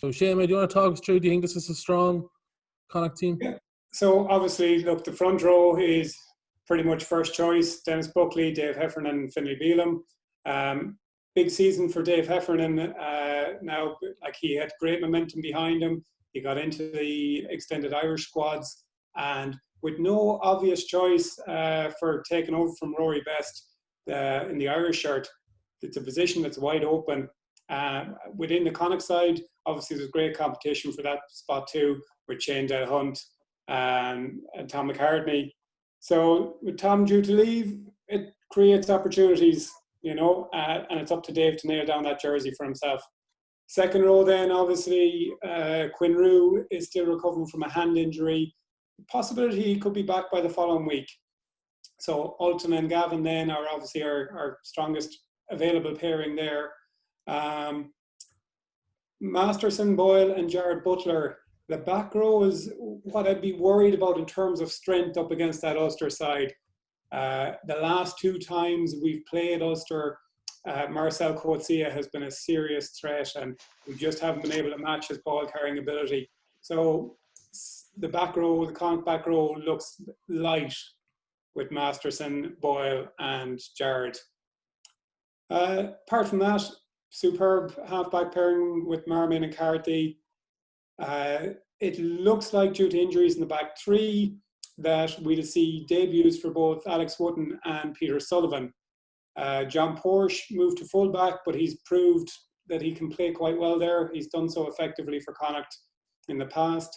So Shane, do you want to talk us through? Do you think this is a strong Connacht team? Yeah. So obviously, look, the front row is pretty much first choice. Dennis Buckley, Dave Heffernan and Finlay Bealham. Big season for Dave Heffernan now. Like, he had great momentum behind him. He got into the extended Irish squads, and with no obvious choice for taking over from Rory Best in the Irish shirt, it's a position that's wide open. Within the Connacht side, obviously there's great competition for that spot too, with Shane Hunt and Tom McCartney. So with Tom due to leave, it creates opportunities, and it's up to Dave to nail down that jersey for himself. Second row then, obviously, Quinn Rue is still recovering from a hand injury. Possibility he could be back by the following week. So Alton and Gavin then are obviously our strongest available pairing there. Masterson, Boyle and Jared Butler. The back row is what I'd be worried about in terms of strength up against that Ulster side. The last two times we've played Ulster, Marcel Coetzee has been a serious threat, and we just haven't been able to match his ball carrying ability. So the back row, the Connacht back row, looks light with Masterson, Boyle and Jared. Apart from that, superb half-back pairing with Marmion and Carthy. It looks like, due to injuries in the back three, that we'll see debuts for both Alex Wootton and Peter Sullivan. John Porsche moved to fullback, but he's proved that he can play quite well there. He's done so effectively for Connacht in the past.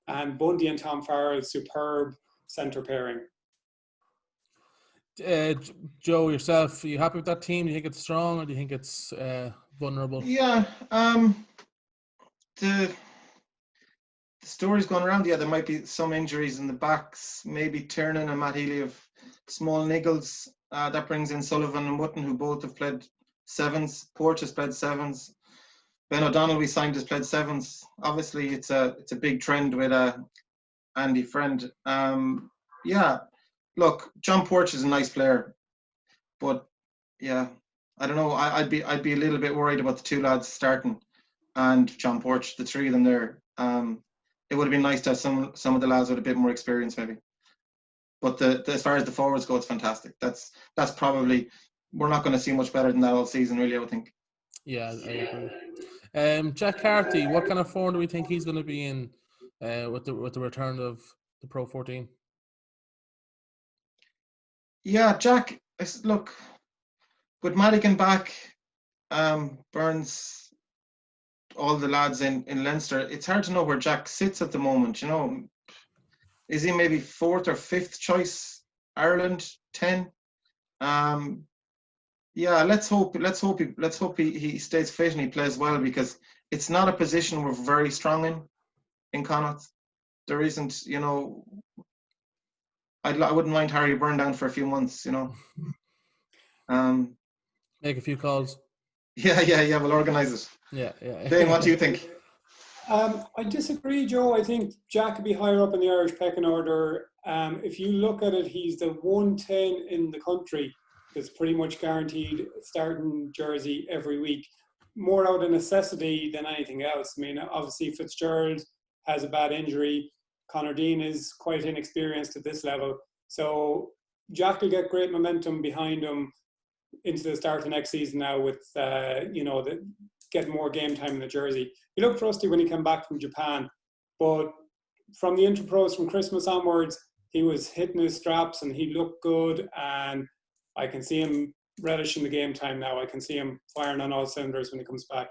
And Bundy and Tom Farrell, superb centre pairing. Joe, yourself, are you happy with that team? Do you think it's strong, or do you think it's vulnerable? Yeah, the story's going around. Yeah, there might be some injuries in the backs. Maybe Tiernan and Matt Healy have small niggles. That brings in Sullivan and Wootton, who both have played sevens. Porch has played sevens. Ben O'Donnell, we signed, has played sevens. Obviously, it's a big trend with Andy Friend. Yeah, look, John Porch is a nice player, but yeah, I don't know. I'd be a little bit worried about the two lads starting and John Porch, the three of them there. It would have been nice to have some of the lads with a bit more experience, maybe. But as far as the forwards go, it's fantastic. That's probably, we're not going to see much better than that all season, really, I would think. Yeah, I agree. Jack Carthy, what kind of form do we think he's going to be in with the return of the Pro 14? Yeah, Jack, look, with Madigan back, Burns, all the lads in Leinster, it's hard to know where Jack sits at the moment. Is he maybe fourth or fifth choice Ireland 10? Yeah, let's hope he stays fit and he plays well, because it's not a position we're very strong in Connacht. There isn't, I wouldn't mind Harry Byrne down for a few months, Make a few calls. Yeah, we'll organise it. Yeah. Dane, what do you think? I disagree, Joe. I think Jack could be higher up in the Irish pecking order. If you look at it, he's the 110 in the country that's pretty much guaranteed starting jersey every week. More out of necessity than anything else. I mean, obviously Fitzgerald has a bad injury. Conor Dean is quite inexperienced at this level. So Jack will get great momentum behind him into the start of next season now with, getting more game time in the jersey. He looked rusty when he came back from Japan, but from the Interpros from Christmas onwards, he was hitting his straps and he looked good, and I can see him relishing the game time now. I can see him firing on all cylinders when he comes back.